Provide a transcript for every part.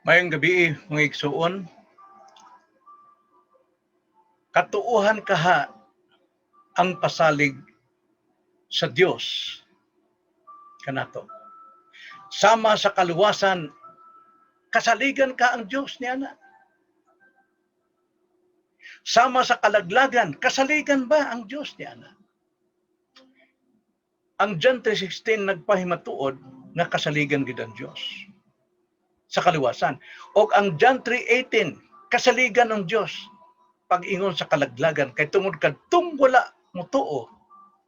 Mayong gabi, mga igsuon. Katuuhan kaha ang pasalig sa Dios kanato. Sama sa kaluwasan, kasaligan ka ang Dios niya na. Sama sa kalaglagan, kasaligan ba ang Dios niya na? Ang John 3:16 nagpahimatuod nga kasaligan gid ang Dios sa kaluwasan. O ang John 3:18, kasaligan ng Dios pag-ingon sa kalaglagan kay tungod kadtong wala motuo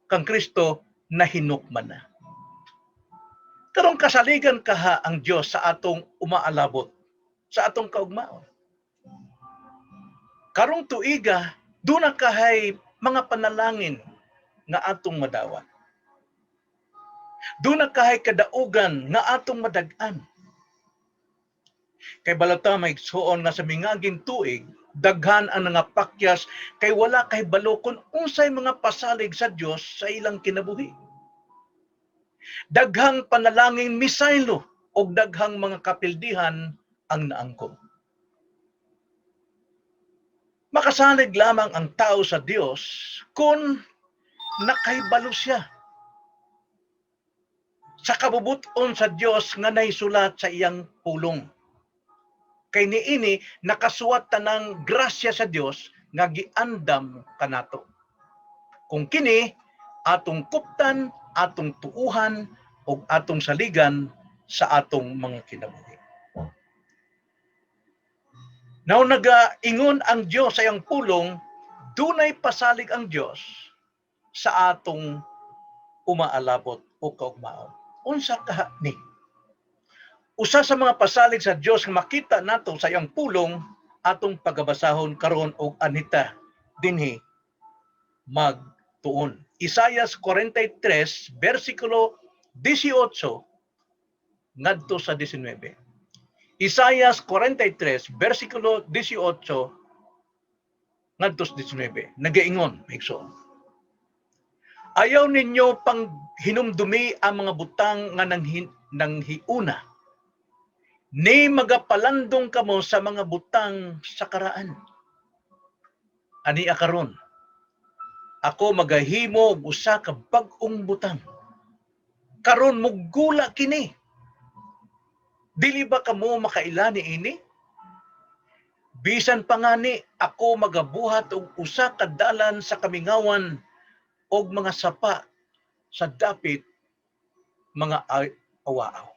kang Kristo nahinukman na. Karong kasaligan kaha ang Dios sa atong umaalabot, sa atong kaugmaon. Karong tuiga, duna kahay mga panalangin nga atong madawat. Duna kahay kadaugan nga atong madag-an. Kay balata may igsuon nga sa mingaging tuig, daghan ang nangapakyas kay wala kay balo kun unsay mga pasalig sa Dios sa ilang kinabuhi. Daghang panalangin misaylo o daghang mga kapildihan ang naangkop. Makasalig lamang ang tao sa Dios kung nakaibalo siya sa kabubuton sa Dios nga naisulat sa iyang pulong. Kay niini nakasuwat tanang grasya sa Dios nga giandam kanato. Kung kini atong kuptan, atong tuuhan o atong saligan sa atong mga kinabuhi. Now nagaingon ang Dios sa iyang pulong, dunay pasalig ang Dios sa atong umaalabot o kaugmaon. Unsa kaha ni? Usa sa mga pasalig sa Dios nga makita nato sa iyang pulong atong pagabasahon karon og anita dinhi magtuon. Isaias 43 versikulo 18 ngadto sa 19. Isaias 43 versikulo 18 ngadto sa 19. Nagaingon, maigsoon. Ayaw ninyo pang hinumdumi ang mga butang nga nanghiuna. Ni magapalandong kamo sa mga butang sa karaan. Ani akaron, ako magahimo og usa ka bag-ong butang. Karon muggula kini. Dili ba kamo makailani ini? Bisan pa ngani ako magabuhat og usa ka dalan sa kamingawan og mga sapa sa dapit mga awaaw.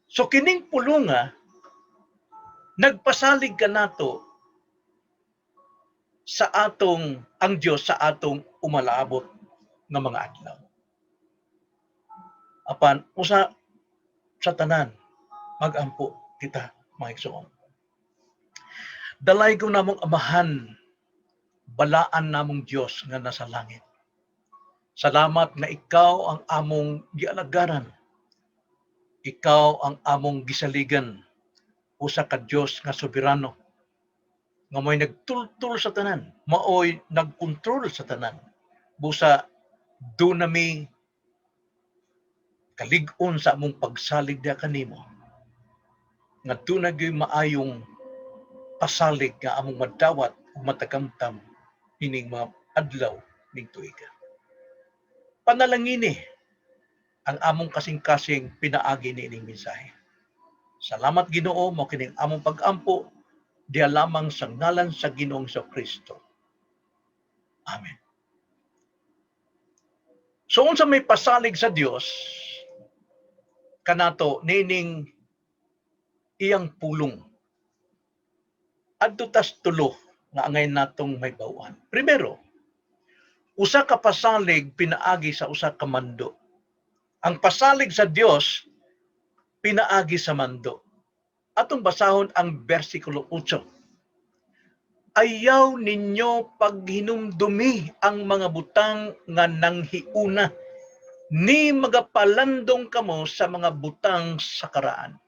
So kining pulunga nagpasalig kanato sa atong ang Dios sa atong umalaabot nga mga adlaw. Apan usa sa tanan magampo kita mga igsoon. Dalay ko namong amahan, balaan namong Dios nga nasa langit. Salamat nga ikaw ang among gialagaran. Ikaw ang among gisaligan. Usa ka Dios nga soberano. Nga mo'y nagtultol sa tanan, maoy nagkontrol sa tanan. Busa dunami kalig-on sa among pagsalig da kanimo. Nga dunay maayong pasalig nga among madawat ug matagamtam ining mga adlaw ning tuiga. Panalangini ang among kasing-kasing pinaagi niining mensahe. Salamat Ginoo mo kining among pag-ampo diya lamang sa ngalan sa Ginoong Kristo. Amen. So unsa may pasalig sa Dios kanato nining iyang pulong. Adto tas tulo nga angay natong may bawaan. Primero, usa ka pasalig pinaagi sa usa ka mando. Ang pasalig sa Dios pinaagi sa mando. Atong basahon ang versikulo 8. Ayaw ninyo paghinumdumi ang mga butang nga nanghiuna, ni magapalandong kamo sa mga butang sa karaan.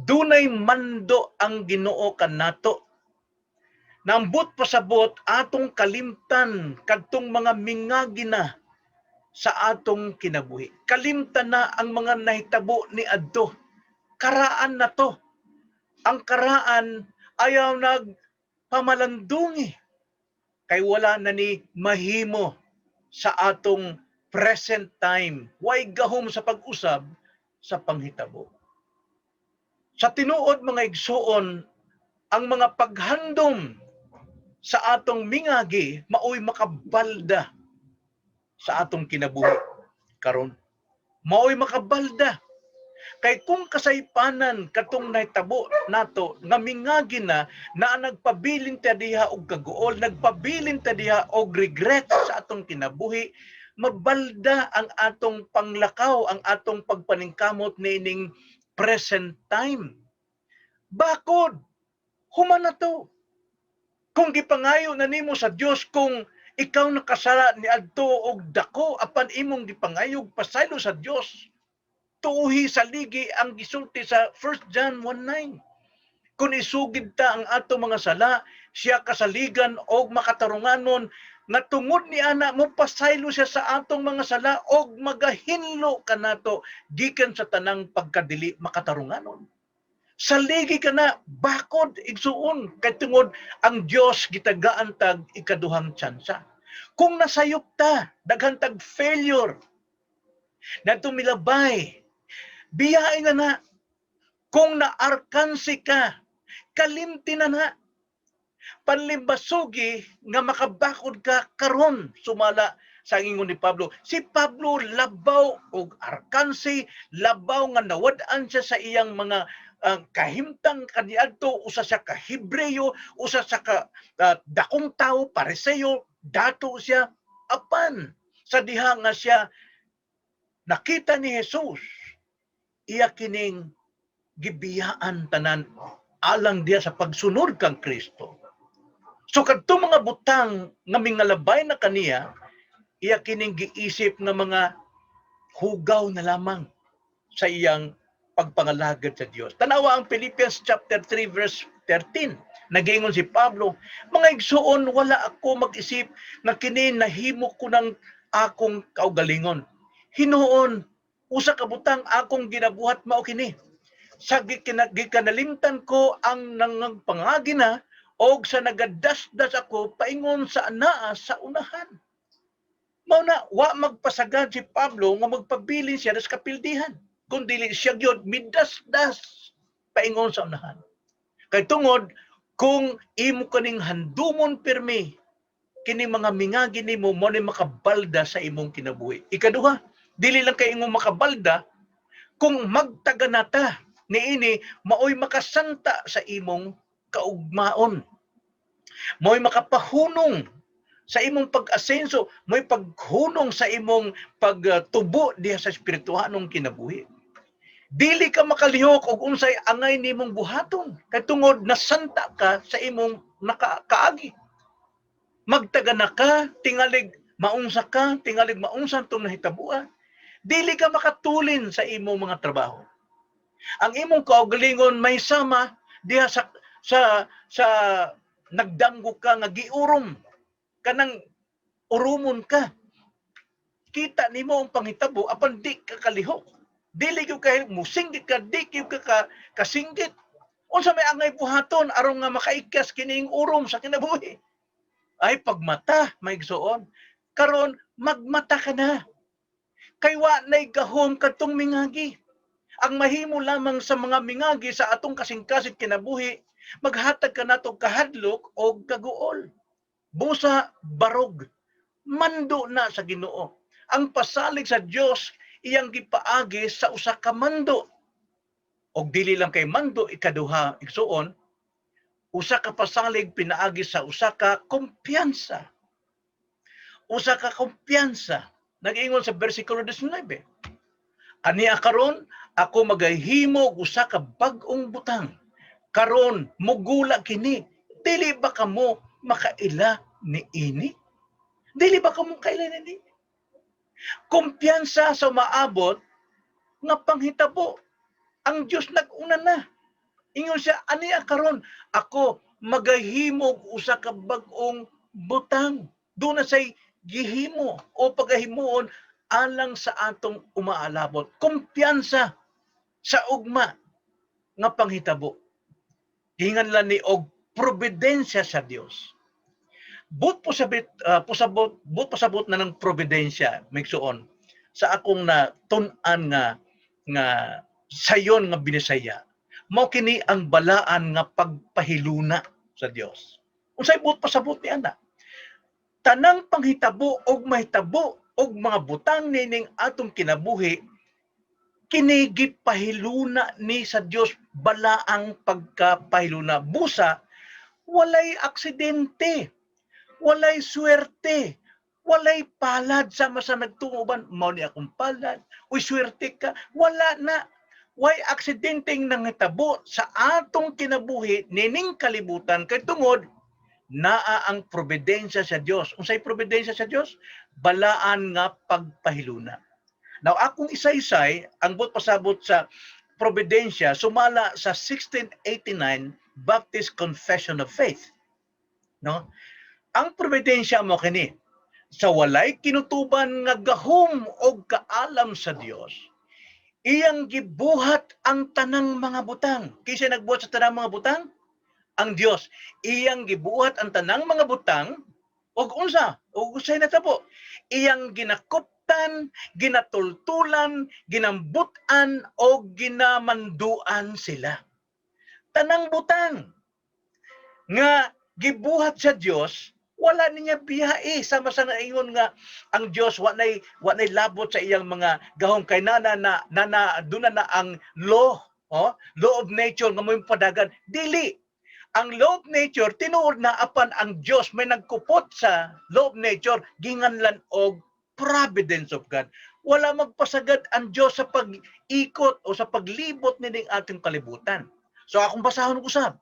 Dunay mando ang Ginoo kanato. Nambot pasabot atong kalimtan kadtong mga mingagi na sa atong kinabuhi. Kalimtan na ang mga nahitabo ni adto. karaan na to. Ang karaan ayaw nagpamalandungi. Kay wala na ni mahimo sa atong present time. Way gahom sa pag-usab sa panghitabo. Sa tinuod mga igsuon, ang mga paghandom sa atong mingagi maoy makabalda sa atong kinabuhi karon. Maoy makabalda. Kay kung kasaypanan katong nahitabo nato nga mingagi na nagpabilin ta diha og kaguol, nagpabilin ta diha og regret sa atong kinabuhi, mabalda ang atong panglakaw, ang atong pagpaningkamot niining present time. Bakod, human na to. Kung gipangayo na nimo sa Dios, kung ikaw nakasala ni adto og dako apan imong gipangayog pasaylo sa Dios, tuuhi sa ligi ang gisulti sa 1 John 1:9. Kung isugid ta ang ato mga sala, siya kasaligan og makatarunganon nga tungod ni ana mo pasaylo siya sa atong mga sala og magahinlo kanato gikan sa tanang pagkadili makatarunganon. Saligi ka na, bakod, igsuon, kay tungod ang Diyos gitagaan tag ikaduhang tsansa. Kung nasayop ta, daghan tag failure, na tumilabay, biyain na. Kung naarkansi ka, kalimti na. Panlimbasugi nga makabakod ka karon sumala sa ingon ni Pablo. Si Pablo labaw og arkansi, labaw nga nawad-an siya sa iyang mga kahimtang kaniadto, usa sa ka Hebreyo, usa sa ka dakong tao, Pariseo, dato siya apan sa diha nga siya nakita ni Jesus, iya kining gibiyaan tanan alang diya sa pagsunod kang Kristo. So kadto mga butang nga mingalabay na kaniya, iya kining giisip nga mga hugaw na lamang sa iyang pagpangalagad sa Dios. Tanawa ang Philippians chapter 3 verse 13. Nagingon si Pablo, mga igsuon, wala ako mag-isip na kini nahimo ko ng akong kaugalingon. Hinuon, usa ka butang akong ginabuhat mao kini. Sa gikanalimtan ko ang nangpangagi na og sa nagadasdas ako paingon sa anaa sa unahan. Mao na wa magpasagad si Pablo nga magpabilin siya sa kapildihan. Kung dili siya gyud midasdas paingon sa unahan. Kay tungod kung imo kaning handumon pirmi kini mga mingagi nimo mo ni makabalda sa imong kinabuhi. Ikaduha, dili lang kay imong makabalda kung magtaganata niini maoy makasanta sa imong kaugmaon. Maoy makapahunong sa imong pag-asenso, may paghunong sa imong pagtubo diha sa espirituhanong kinabuhi. Dili ka makalihok og unsay angay nimong buhaton kay tungod nasanta ka sa imong kaagi. Magtagana ka, tingalig maunsa ka, tingalig maunsa tong nahitabuan. Dili ka makatulin sa imong mga trabaho. Ang imong kaugalingon may sama diha sa nagdanggo ka nga giurom kanang urumon ka. Kita nimo ang panghitabo apan di ka kalihok. Dili gyud kay musinggit ka, di gyud ka kasinggit. Unsa may angay buhaton aron nga makaikas kining urom sa kinabuhi? Ay pagmata may igsuon. Karon magmata ka na. Kay wa nay gahom kadtong mingagi. Ang mahimo lamang sa mga mingagi sa atong kasing-kasing kinabuhi, maghatag ka nato kahadlok o kaguol. Busa barog, mando na sa Ginoo. Ang pasalig sa Dios iyang gipaagi sa usa ka mando. Og dili lang kay mando ikaduha igsuon, usa ka pasalig pinaagi sa usa ka kumpiyansa. Usa ka kumpiyansa. Nag-ingon sa bersikulo 19. Ania karon ako magahimo usa ka bag-ong butang. Karon mugula kini. Dili ba kamo makaila ni ini? Dili ba kamo kaila ni? Kumpiyansa sa maabot nga panghitabo. Ang Dios nag-una na. Ingon siya, aniya karon ako magahimo usa ka bag-ong butang. Doon na say gihimo o pagahimuon alang sa atong umaalabot. Kumpiyansa sa ugma. nga panghitabo. Gihinganlan ni og probidensya sa Dios. But pasabot na ng probidensya, migsuon sa akong natun-an nga sayon nga binisaya. Mao kini ang balaan nga pagpahiluna sa Dios. Unsay but pasabot ni ana? Tanang panghitabo og mahitabo og mga butang nining atong kinabuhi kini gipahiluna ni sa Dios balaang pagkapahiluna. Busa walay aksidente, walay swerte, walay palad sama sa nagtuoban. Mao ni akong palad, uy swerte ka, wala na. Way aksidenteng nangitabo sa atong kinabuhi nining kalibutan kay tungod naa ang probidensya sa Dios. Unsay probidensya sa Dios? Balaan nga pagpahiluna. Now akong isa-isay ang but pasabot sa probidensya sumala sa 1689 Baptist Confession of Faith. No? Ang probidensya mo kini sa walay kinutuban nga gahom og kaalam sa Dios. Iyang gibuhat ang tanang mga butang. Kinsa nagbuhat sa tanang mga butang? Ang Dios. Iyang gibuhat ang tanang mga butang og unsa? Og unsay natabo? Iyang ginakuptan, ginatultulan, ginambutan o ginamanduan sila. Tanang butang nga gibuhat sa Dios, wala niya biyae sama sa ingon nga ang Dios wa nay labot sa iyang mga gahom kay duna na ang law, law of nature nga mo'y padagan. Dili. Ang law of nature tinuod na apan ang Dios may nagkupot sa law of nature ginganlan og providence of God. Wala magpasagad ang Dios sa pag-ikot o sa paglibot nining ating kalibutan. So akong basahon usab.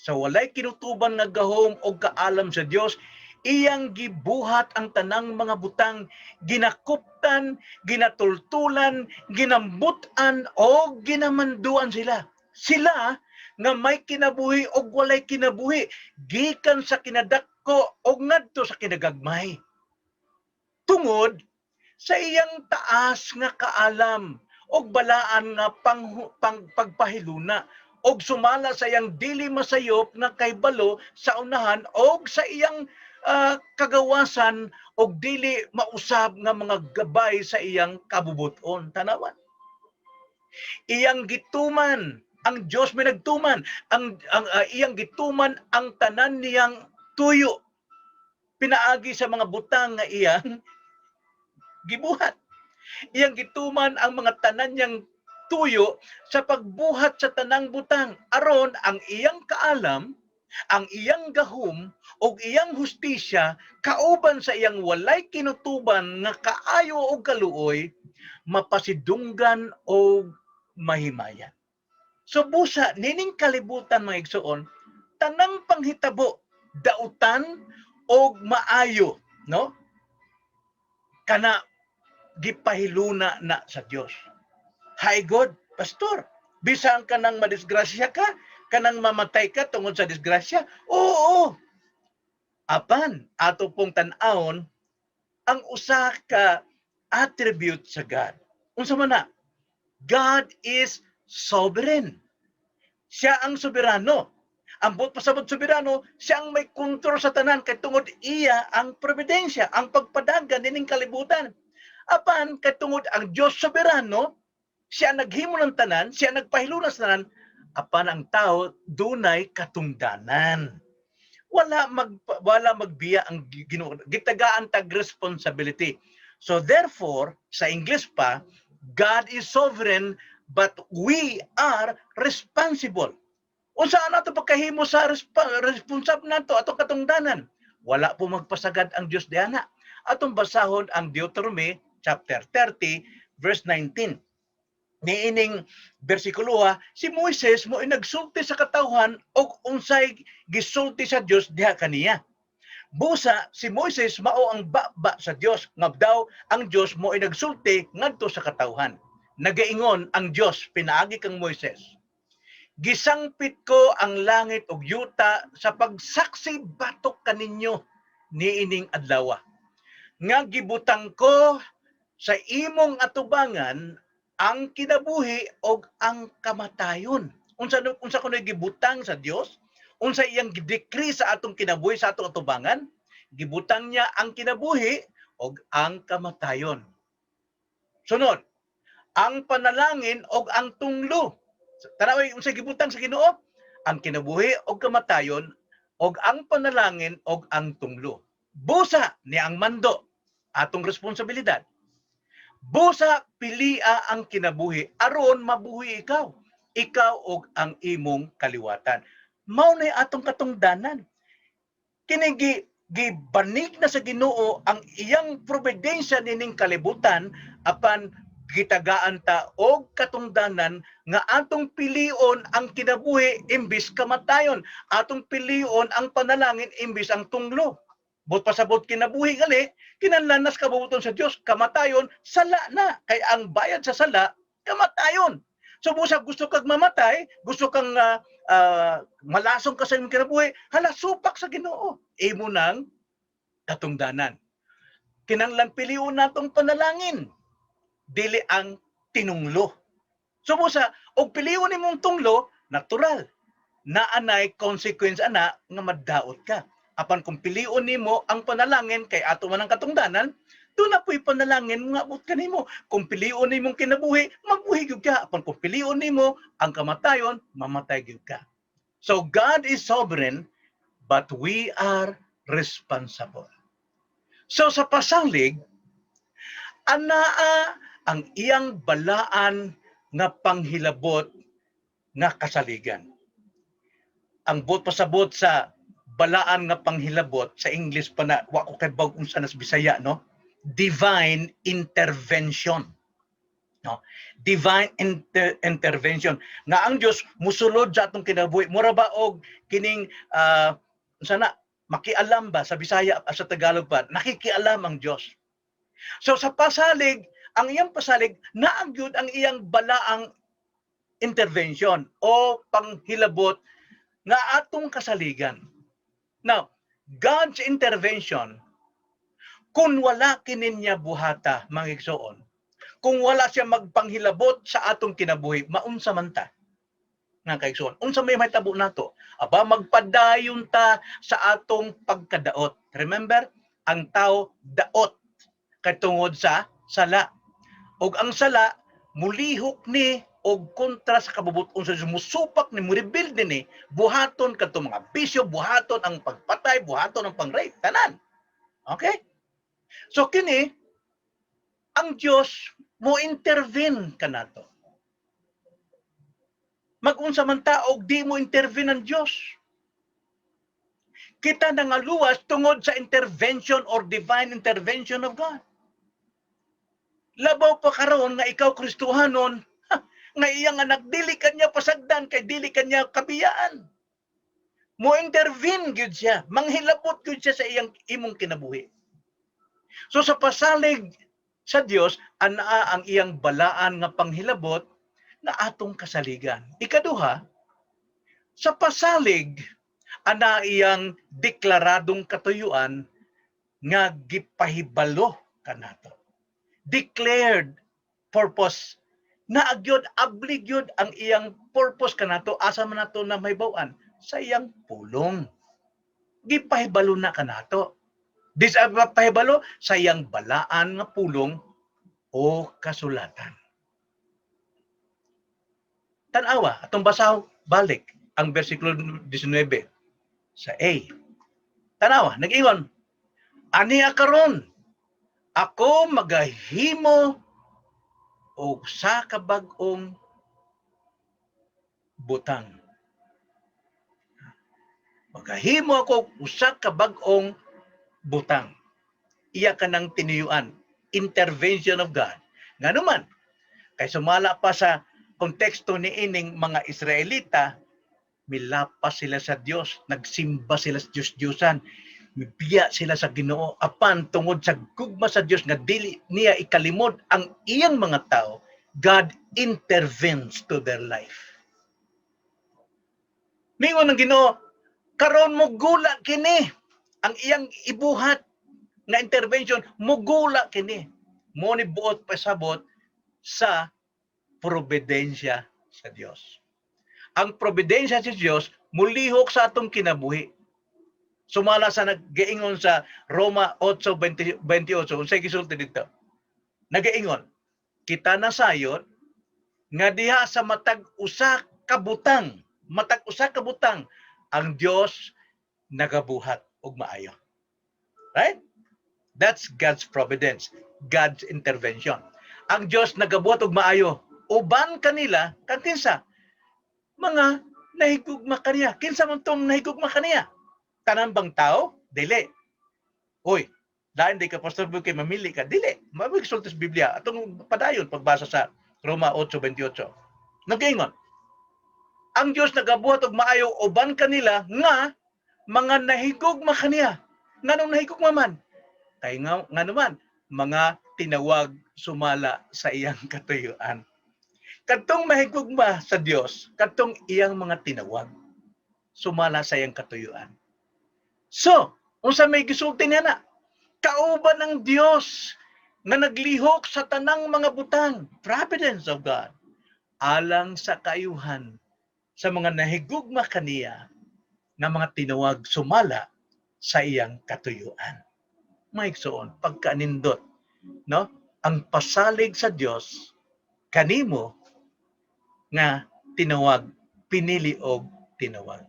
Sa walay kinutuban nga gahom o kaalam sa Dios, iyang gibuhat ang tanang mga butang, ginakuptan, ginatultulan, ginambutan o ginamanduan sila. Sila nga may kinabuhi o walay kinabuhi, gikan sa kinadakko o ngadto sa kinagagmay. Tungod sa iyang taas nga kaalam o balaan nga pagpahiluna og sumala sa iyang dili masayop nga kaybalo sa unahan og sa iyang kagawasan og dili mausab nga mga gabay sa iyang kabubuton. Tanawan. Iyang gituman, ang Dios may nagtuman, iyang gituman ang tanan niyang tuyo. Pinaagi sa mga butang nga iyang gibuhat. Iyang gituman ang mga tanan niyang tuyo sa pagbuhat sa tanang butang aron ang iyang kaalam, ang iyang gahom o iyang hustisya kauban sa iyang walay kinutuban nga kaayo o kaluoy mapasidunggan o mahimayan. So busa nining kalibutan mga igsoon tanang panghitabo dautan o maayo, no? Kana gipahiluna na sa Dios. Hi God, pastor, bisan ka nang madisgrasya ka, kanang mamatay ka tungod sa disgrasya? Oo. Apan, ato pong tan-awon ang usa ka attribute sa God. Unsa man na? God is sovereign. Siya ang soberano. Ang buot pasabot soberano, siya ang may kontrol sa tanan kay tungod iya ang providensya, ang pagpadagan nining kalibutan. Apan kay tungod ang Dios soberano, siya naghimo ng tanan, siya nagpahiluna sa tanan, apan ang tao dunay katungdanan. Wala magbiya ang Ginoo. Gitagaan tag responsibility. So therefore, sa English pa, God is sovereign but we are responsible. Unsa nato pagkahimo sa responsable nato atong katungdanan? Wala po magpasagad ang Dios diana. Atong basahon ang Deuteronomy chapter 30 verse 19. Niining bersikulo si Moises mo nagsulti sa katawhan og unsay gisulti sa Dios diha kaniya. Busa si Moises mao ang baba sa Dios nga daw ang Dios mo nagsulti ngadto sa katawhan. Nagaingon ang Dios pinaagi kang Moises. Gisangpit ko ang langit ug yuta sa pagsaksi batok kaninyo niining adlaw. Nga gibutang ko sa imong atubangan ang kinabuhi o ang kamatayon. unsa kunoy gibutang sa Dios, unsa iyang decree sa atong kinabuhi sa atong atubangan, gibutang niya ang kinabuhi og ang kamatayon. Sunod, ang panalangin og ang tunglo. Tanaway unsa gibutang sa Ginoo? Ang kinabuhi og kamatayon og ang panalangin og ang tunglo. Busa ni ang mando atong responsibilidad. Busa pilia ang kinabuhi aron mabuhi ikaw. Ikaw og ang imong kaliwatan. Mao na atong katungdanan. Kini gibanig na sa Ginoo ang iyang providensya nining kalibutan apan gitagaan ta og katungdanan nga atong pilion ang kinabuhi imbis kamatayon, atong pilion ang panalangin imbis ang tunglo. But pasabot kinabuhi gali, kinahanglan nas kabubuton sa Dios, kamatayon sala na, kay ang bayad sa sala kamatayon. So busa gusto kag mamatay, gusto kang malasong ka sa imong kinabuhi, hala supak sa Ginoo. Imo nang katungdanan. Kinahanglan pilion natong panalangin dili ang tinunglo. So busa og pilion nimong tunglo, natural na anay consequence ana nga maddaot ka. Apan kung pilion nimo ang panalangin kay ato man ang katungdanan, doon na po'y panalangin nga abot ka nimo. Kung pilion nimong kinabuhi, mabuhi gyud ka. Apan kung pilion nimo ang kamatayon, mamatay gyud ka. So God is sovereign, but we are responsible. So sa pasalig, anaa ang iyang balaan nga panghilabot nga kasaligan. Ang bot pasabot sa balaan nga panghilabot sa English pa na wa ko kay bawg unsa nas Bisaya, no? Divine intervention. No? Divine intervention. Nga ang Dios musulod sa atong kinabuhi. Mura ba og kining sana makialam ba sa Bisaya at sa Tagalog pa, nakikialam ang Dios. So sa pasalig, ang iyang pasalig naagyud ang iyang balaang intervention o panghilabot nga atong kasaligan. Now, God's intervention, kung wala kininya buhata, mga igsoon, kung wala siya magpanghilabot sa atong kinabuhi, maunsa man ta. Nga kaigsoon, unsa may mahitabo nato? Aba, magpadayon ta sa atong pagkadaot. Remember, ang tao daot katungod sa sala. Og ang sala, mulihok ni og kontra sa kabubuton sa Dios, musupak ni, mo-rebuild ni, buhaton kadto mga bisyo, buhaton ang pagpatay, buhaton ang pang-rape, tanan. Okay? So kini ang Dios mo intervene kanato. Mag-unsa man ta og di mo intervene ang Dios. Kita nangaluwas tungod sa intervention or divine intervention of God. Labaw pa karon nga ikaw Kristohanon, nga iyang anak dili kanya pasagdan kay dili kanya kabiyaan. Mo intervene gyud siya, manghilabot gyud siya sa iyang imong kinabuhi. So sa pasalig sa Dios anaa ang iyang balaan nga panghilabot nga atong kasaligan. Ikaduha, sa pasalig ana iyang deklaradong katuyuan nga gipahibalo kanato. Declared purpose na agyod abligyod ang iyang purpose kanato asa man nato na mahibaw-an sa iyang pulong. Gipahibalo na kanato. Dis pahibalo sa iyang balaan nga pulong o kasulatan. Tan-awa atong basaw balik ang bersikulo 19 sa A. Tanawa, nag-ingon, aniya karon ako magahimo o sa kabag-ong butang. Magahimo ako usa ka bag-ong butang. Iya kanang tinuyuan, intervention of God. Nga naman, kay sumala pa sa konteksto ni ining mga Israelita, milapas sila sa Dios, nagsimba sila sa Diyos-Diyosan, mibiya sila sa Ginoo apan tungod sa gugma sa Dios nga dili niya ikalimod ang iyang mga tao, God intervenes to their life. Mingon ang Ginoo, karon mo gula kini ang iyang ibuhat na intervention, mo gula kini. Mo ni buot pasabot sa providensya sa Dios. ang providensya sa Dios mulihok sa atong kinabuhi. Sumala sa nagaingon sa Roma 8:28, unsay gisulti dito? Nagaingon, kita na sayon nga diha sa matag usa ka butang ang Dios nagabuhat og maayo. Right? That's God's providence, God's intervention. Ang Dios nagabuhat og maayo. Uban kanila kang kinsa? Mga nahigugma kaniya. Kinsa man tong nahigugma kaniya? Tanan bang tao? Dili. Oy, dahil di ka Pastor Boy kay mamili ka, dili. Mabigsulti sa Biblia. Atong padayon pagbasa sa Roma 8:28. Nagaingon, ang Dios nagabuhat og maayo uban kanila nga mga nahigugma kaniya. Nganong nahigugma man? Kay nga naman, mga tinawag sumala sa iyang katuyuan. Kadtong mahigugma sa Dios, kadtong iyang mga tinawag sumala sa iyang katuyuan. So, unsa may gisulti niya na? Kauban ng Dios nga naglihok sa tanang mga butang, providence of God, alang sa kaayuhan sa mga nahigugma kaniya nga mga tinawag sumala sa iyang katuyuan. Maigsoon, pagkanindot, no? Ang pasalig sa Dios kanimo nga tinawag, pinili og tinawag.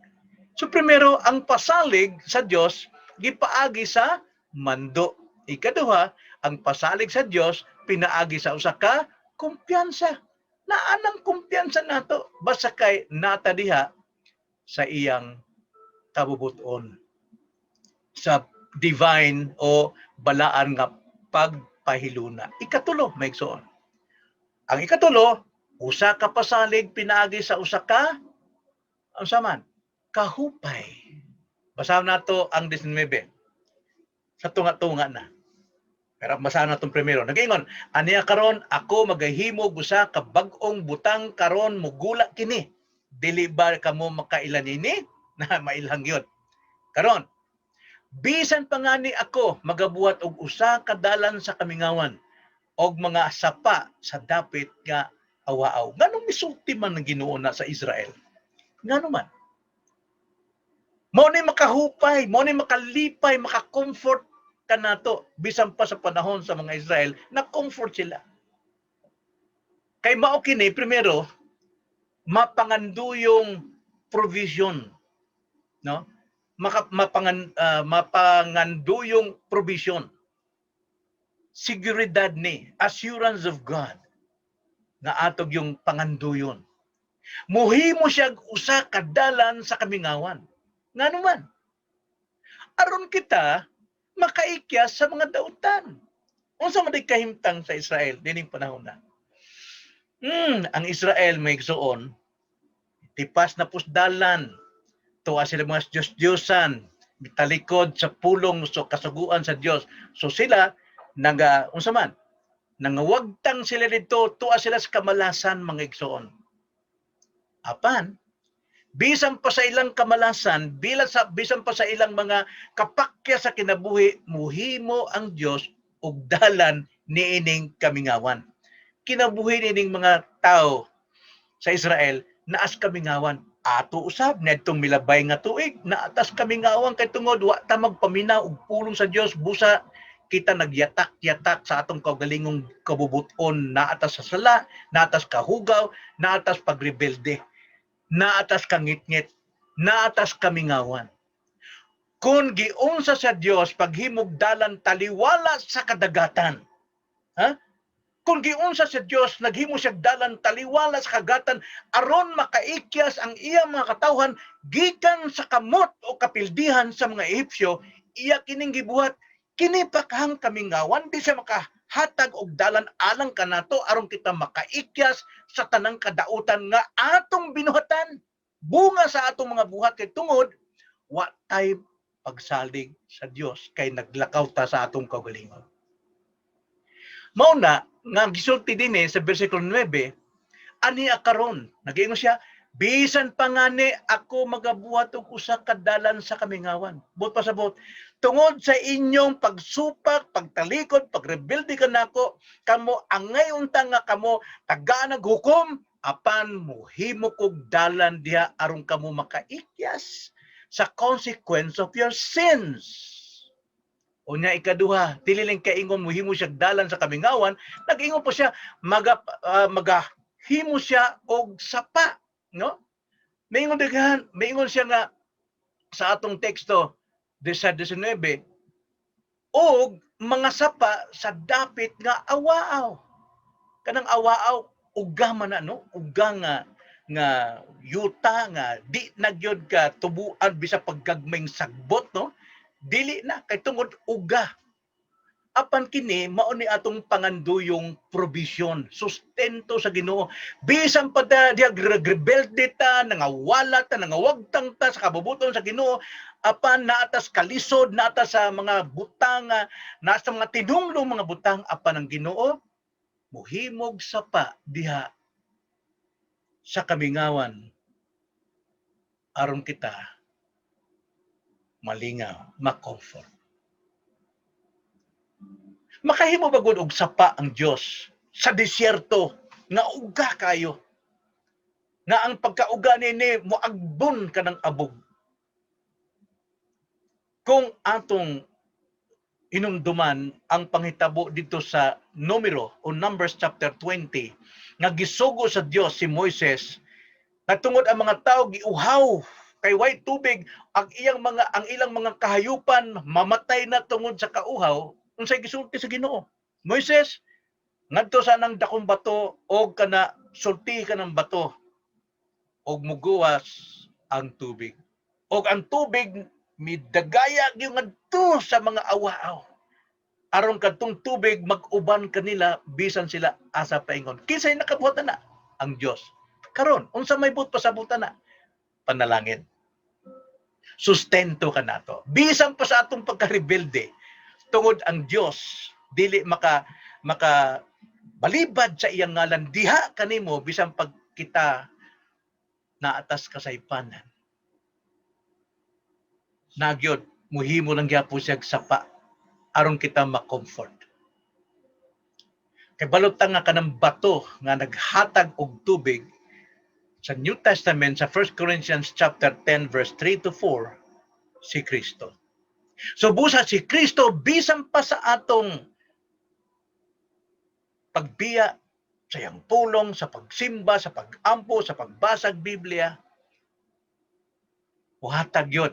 So primero, ang pasalig sa Dios gipaagi sa mando. Ikaduha, ang pasalig sa Dios pinaagi sa usa ka kumpiyansa. Naanang kumpiyansa nato basta kay nata diha sa iyang kabubuton, sa divine o balaan nga pagpahiluna. Ikatulo, maigsoon. Ang ikatulo, usa ka pasalig pinaagi sa usa ka unsa man? Kahupay. Basahan nato ang 19. Sa tunga-tunga na. Pero basahan nato primero. Nagaingon, aniya karon ako magahimo usa ka bag-ong butang karon mugula kini. Dili ba kamo makailan ini? Na mailhang yun. Karon, bisan pa nga ni ako magabuhat og usa ka dalan sa kamingawan og mga sapa sa dapit nga awaaw. Nganong misulti man ng Ginoo na sa Israel? Ngano man? Mao ni makahupay, mao ni makalipay, maka-comfort kanato bisan pa sa panahon sa mga Israel, na comfort sila. Kay mao kini primero mapanganduyong provision, no? Mapanganduyong provision. Seguridad ni, assurance of God nga atog yung panganduyon. Muhimo siya usa ka dalan sa kamingawan. Ngano man? Aron kita makaikyas sa mga dautan. Unsa man day kahimtang sa Israel dining panahon na? Ang Israel may igsoon, tipas na pusdalan, tuwa sila mga Diyos-Diyosan, talikod sa pulong so kasuguan sa Dios. So sila unsa man, nangawagtang sila dito, tuwa sila sa kamalasan mga igsoon. Apan, bisan pa sa ilang kamalasan, bisan pa sa ilang mga kapakya sa kinabuhi, muhimo ang Dios og dalan niining kamingawan. Kinabuhi niining mga tao sa Israel naas kamingawan. Ato usab nedtong milabay nga tuig, naatas kamingawan kay tungod wa ta magpaminaw og pulong sa Dios, busa kita nagyatak-yatak sa atong kaugalingong kabubuton, naatas sa sala, naatas kahugaw, naatas pagrebelde, naatas kangitngit, naatas kamingawan. Kung giunsa sa Dios paghimog dalan taliwala sa kadagatan, ha? Kung giunsa sa Dios naghimo siya dalan taliwala sa kagatan aron makaikyas ang iyang mga katawhan gikan sa kamot o kapildihan sa mga Ehipsyo, iya kining gibuhat kini pakahang kamingawan, di siya makahatag og dalan alang kanato aron kita makaikyas sa tanang kadautan nga atong binuhatan. Bunga sa atong mga buhat kay tungod wa tay pagsalig sa Dios kay naglakaw ta sa atong kaugalingon. Mao na nga gisulti dinhi sa bersikulo 9, ani karon nagaingon siya, bisan pa nga ni ako magabuhat og usa ka dalan sa kamingawan. But pasabot, tungod sa inyong pagsupak, pagtalikod, pagrebelde kanako, kamo angay unta nga kamo tagaan naghukom, apan mohimo kog dalan diha aron kamo makaikyas sa consequence of your sins. Unya ikaduha, dili lang kaingon mohimo siya dalan sa kamingawan, nag-ingon po siya magahimo siya og sapa, no? Maingon siya nga sa atong teksto sa 19 og mga sapa sa dapit nga awaaw. Kanang awaaw uga man no, uga nga yuta nga di nagyod ka tubuan bisa paggagmayng sagbot no. Dili na kay tungod uga. Apan kini mao ni atong panganduyong provision, sustento sa Ginoo. Bisan pa diha rebelde ta, nangawala ta, nangawagtang ta sa kabubuton sa Ginoo, apan naatas kalisod, naatas sa mga butang, nasa mga tinumlong mga butang apan ang Ginoo muhimog sapa diha sa kamingawan aron kita malingaw, ma-comfort. Makahimo ba gud og sapa ang Dios sa disyerto nga uga kayo? Nga ang pagkauga nini moagbon ka ng abog. Kung atong hinumduman ang panghitabo dito sa Numbers chapter 20 nga gisugo sa Dios si Moises nagtungod ang mga tao giuhaw kay way tubig ang ilang mga kahayupan mamatay na tungod sa kauhaw unsay gisulti sa Ginoo. Moises ngadto sa nang dakong bato og kana sulti ka ng bato og muguwas ang tubig. Og ang tubig midagaya gyud ngadto sa mga awaaw. Aron kadtong tubig mag-uban kanila bisan sila asa paingon. Kinsay nakabuhat na ang Dios. Karon unsa may but pasabutan na? Panalangin. Sustento ka nato. Bisan pa sa atong pagkarebelde, tungod ang Dios dili maka balibad sa iyang ngalan diha kanimo bisan pag kita naatas kasaypanan. Nagyod muhimo lang gyapon siya sapa aron kita ma-comfort. Kay balot nga kanang bato nga naghatag og tubig sa New Testament sa 1 Corinthians chapter 10 verse 3 to 4 si Kristo. So busa si Kristo bisan pa sa atong pagbiya sa iyang pulong, sa pagsimba, sa pagampo, sa pagbasag Biblia, uhatag yun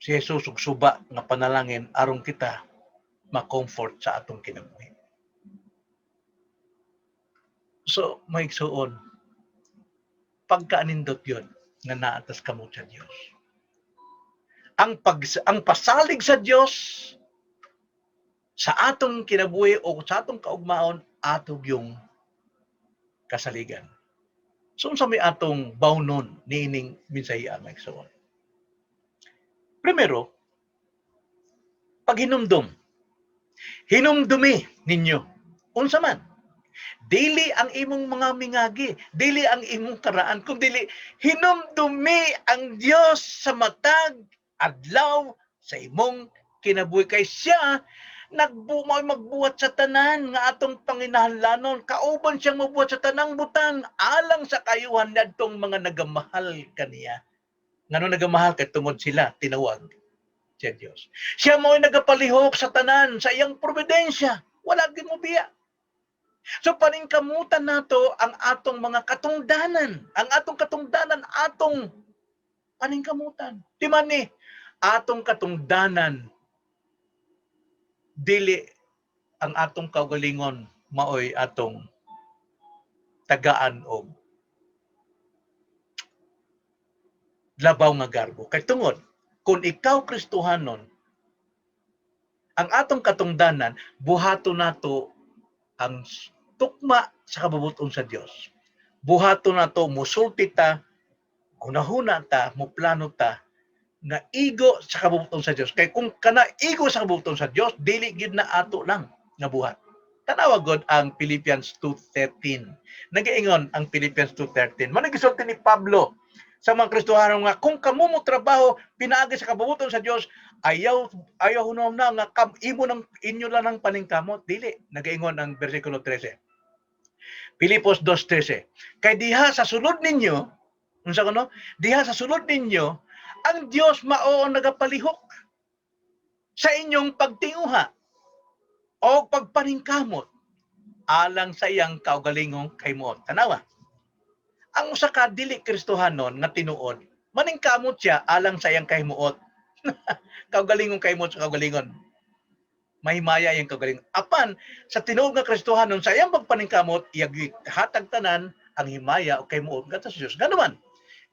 si Jesus og suba nga panalangin aron kita ma-comfort sa atong kinabuhi. So, maigsuon, pagkaanindot yun nga naatas kamo sa Dios. Ang pasalig sa Dios sa atong kinabuhi o sa atong kaugmaon atog yung kasaligan. So unsa may atong bawnon niining mensahe maigsuon. Primero, paghinumdum. Hinumdumi ninyo. Unsa man? Dili ang imong mga mingagi, dili ang imong karaan, kundi hinumdumi ang Dios sa matag adlaw sa imong kinabuhi kay siya magbuhat sa tanan nga atong panginahanglanon. Kauban siyang mabuhat sa tanang butang alang sa kayuhan nadtong mga nagamahal kaniya. Ngano nagamahal kay tungod sila tinawag siya Dios. Siya mo'y nagapalihok sa tanan sa iyang providensya. Wala gyud mo biya. So paningkamutan nato ang atong mga katungdanan. Ang atong katungdanan atong paningkamutan. Di man ni atong katungdanan dili ang atong kaugalingon maoy atong tagaan og labaw nga garbo. Kay tungod kung ikaw Kristohanon, ang atong katungdanan buhaton nato ang tukma sa kabubuton sa Dios. Buhaton nato musulti ta, hunahuna ta, moplano ta nga igo sa kabubuton sa Dios. Kay kung kana igo sa kabubuton sa Dios, dili gid na ato lang nga buhat. Tanawa gud ang Philippians 2:13. Nagaingon ang Philippians 2:13. Managisulti ni Pablo sa mga Kristohano nga kung kamo mo trabaho pinaagi sa kabubuton sa Dios, ayaw hunom na nga imo nang inyo lang ng paningkamot. Dili. Nagaingon ang bersikulo 13. Pilipos 2:13. Kay diha sa sulod ninyo, unsa kuno? Diha sa sulod ninyo, ang Dios mao ang nagapalihok sa inyong pagtinguha o pagpaningkamot alang sa iyang kaugalingong kahimot. Tanawa. Ang usa ka dili Kristohanon nga tinuod, maningkamot siya alang sa iyang kahimuot. Kaugalingong kahimot sa kaugalingon. Mahimaya yung kaugalingon. Apan sa tinuod nga Kristohanon sa iyang pagpaningkamot, iyag hatag tanan ang himaya o kahimot ngadto sa Dios. Ganuman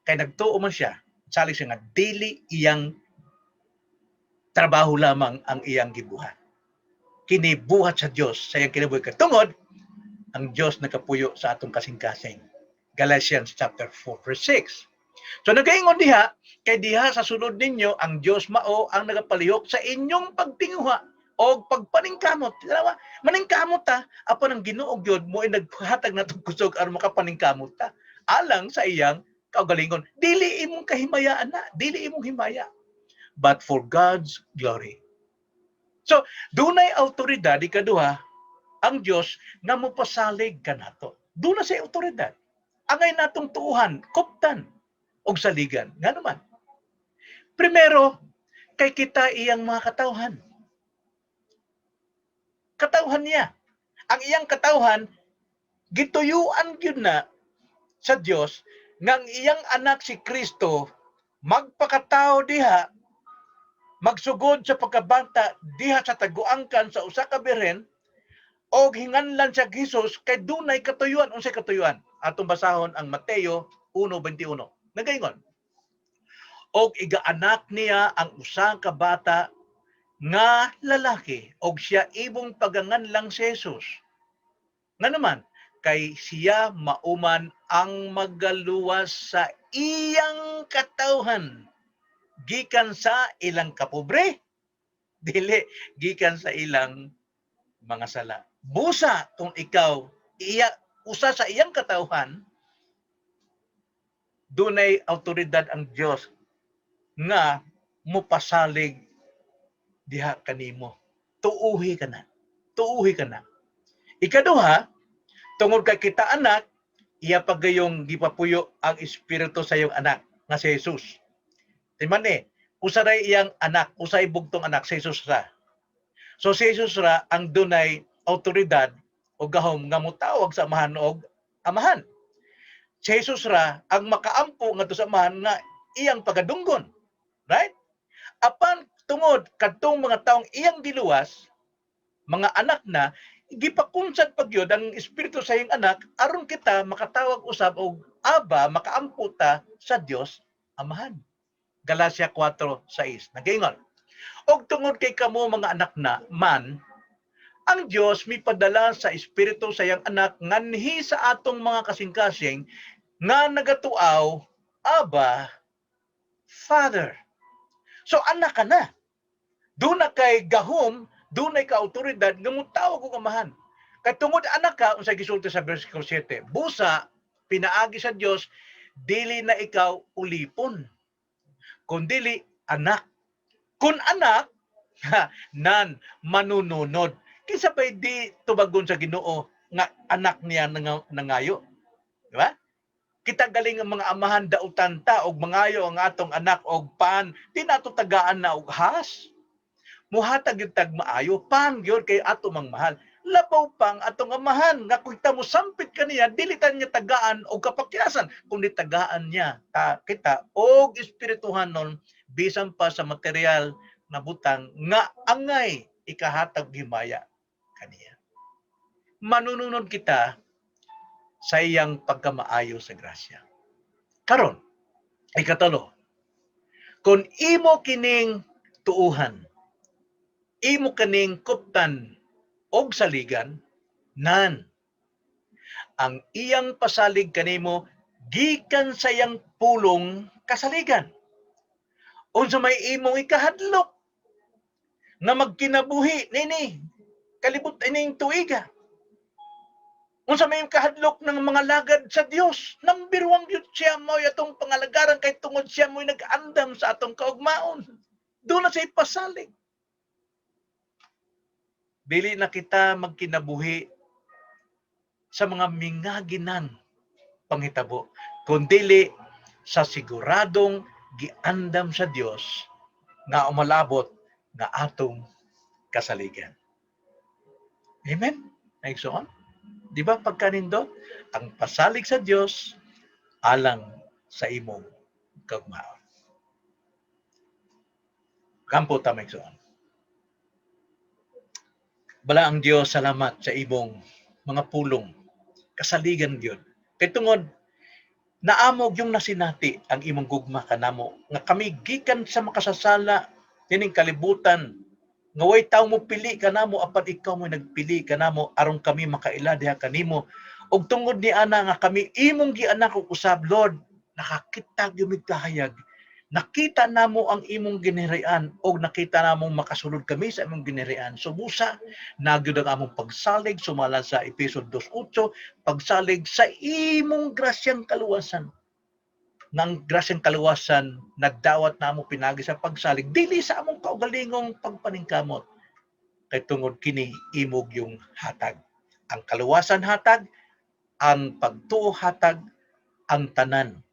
kay nagtuo man siya, sali siya nga dili iyang trabaho lamang ang iyang gibuhat. Kini buhat sa Dios sa iyang kinabuhi katungod ang Dios nakapuyo sa atong kasing-kasing. Galatians chapter 4 verse 6. So nagaingon diha, kay diha sa sulod ninyo ang Dios mao ang nagapalihok sa inyong pagtinguha o pagpaningkamot. Dalawa, maningkamot ta, apan ang Ginoo gyud mo ay naghatag natong kusog aron makapaningkamot ta alang sa iyang kaugalingon. Dili imong kahimayaan na, dili imong himaya, but for God's glory. So, dunay awtoridad ikaduha ang Dios nga mopasalig kanato. Duna sa awtoridad. Angay natong tuuhan, kuptan og saligan. Nga naman. Primero, kay kita iyang mga katawhan. Katawhan niya. Ang iyang katawhan, gituyuan gyud na sa Dios nga ang iyang anak si Kristo magpakatao diha, magsugod sa pagkabanta diha sa taguangkan sa usa ka birhen, o hinganlan siya Hesus kay dunay katuyuan. Unsay katuyuan? Atong basahon ang Mateo 1:21. Nagaingon, og igaanak niya ang usa ka bata nga lalaki, og siya ibong paganganlang si Jesus. Nga naman, kay siya mauman ang magaluwas sa iyang katawhan gikan sa ilang kapobre, dili gikan sa ilang mga sala. Busa kung ikaw usa sa iyang katawhan, dunay awtoridad ang Dios nga mopasalig diha kanimo. Tuuhi ka na. Tuuhi ka na. Ikaduha, tungod kay kita anak, iya pagayong gipapuyo ang espiritu sa iyong anak nga si Jesus. Timani, usaray iyang anak, usay bugtong anak si Jesus ra. So si Jesus ra ang dunay awtoridad o gahom nga motawag sa amahan og amahan. Si Jesus ra ang makaampo ngadto sa amahan nga iyang pagadunggon. Right? Apan tungod kadtong mga taong iyang giluwas, mga anak na, gipakunsad pagyod ang espiritu sa iyang anak aron kita makatawag usab og aba, makaampo ta sa Dios amahan. Galatia 4:6. Nagaingon, og tungod kay kamo mga anak na man, ang Dios mipadala sa espiritu sa iyang anak nganhi sa atong mga kasing-kasing nga nagatuaw, Aba, Father. So anak ka na. Duna kay gahom, dunay ka awtoridad nga motawag og amahan. Kay tungod anak ka, unsay gisulti sa bersikulo 7, busa pinaagi sa Dios dili na ikaw ulipon, kun dili anak. Kun anak, nan manununod. Kinsa pay di tubagon sa Ginoo nga anak niya nangayo. Di ba? Kita galing ang mga amahan dautan ta og mangayo ang atong anak og pan, di nato tagaan na og has. Muhatag yung tagmaayo, pan gyud kay ato mang mahal. Labaw pang atong amahan nga kung mo sampit kaniya, dilitan niya tagaan og kapakyasan. Kung tagaan niya kita og espirituhanon bisan pa sa material na butang nga angay ikahatag himaya kaniya. Manununod kita sa iyang pagkamaayo sa grasya. Karon, ikatalo, kung imo kining tuuhan, imo kaning kuptan og saligan, nan ang iyang pasalig kanimo gikan sa iyang pulong kasaligan. Unsa may imong ikahadlok na magkinabuhi nini kalibot ining tuiga. Unsa may kahadlok ng mga lagad sa Dios, number 1 gyud siya mo atong pangalagaran kay tungod siya mo nag-andam sa atong kaugmaon. Doon na siya ipasalig. Dili na kita magkinabuhi sa mga mingaginan panghitabo, kundili sa siguradong giandam sa Dios nga umalabot nga atong kasaligan. Amen? Naigsoon? Di ba pagkanindot? Ang pasalig sa Dios alang sa imong kagmaon. Kampo ta maigsoon. Bala ang Dios, salamat sa imong mga pulong. Kasaligan gyud. Kay tungod naamog yung nasinati ang imong gugma kanamo nga kami gikan sa makasasala dining kalibutan nga way tawo mo pili kanamo apan ikaw mo nagpili kanamo aron kami makaila diha kanimo ug tungod ni ana nga kami imong gianak ug usab Lord nakakita gyud kahayag nakita namo ang imong ginharian ug nakita namong makasulod kami sa imong ginharian subusa nagyud ang among pagsalig sumala sa Efeso 2:8 pagsalig sa imong grasyang kaluwasan ng grasyang kaluwasan nagdawat namo pinagi sa pagsalig dili sa among kaugalingong pagpaningkamot kay tungod kini imog yung hatag ang kaluwasan hatag ang pagtuo hatag ang tanan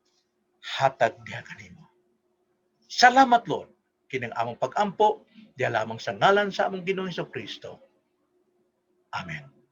hatag diha kanimo. Salamat Lord kining among pag-ampo diha lamang sa ngalan sa among Ginoong Hesukristo. Amen.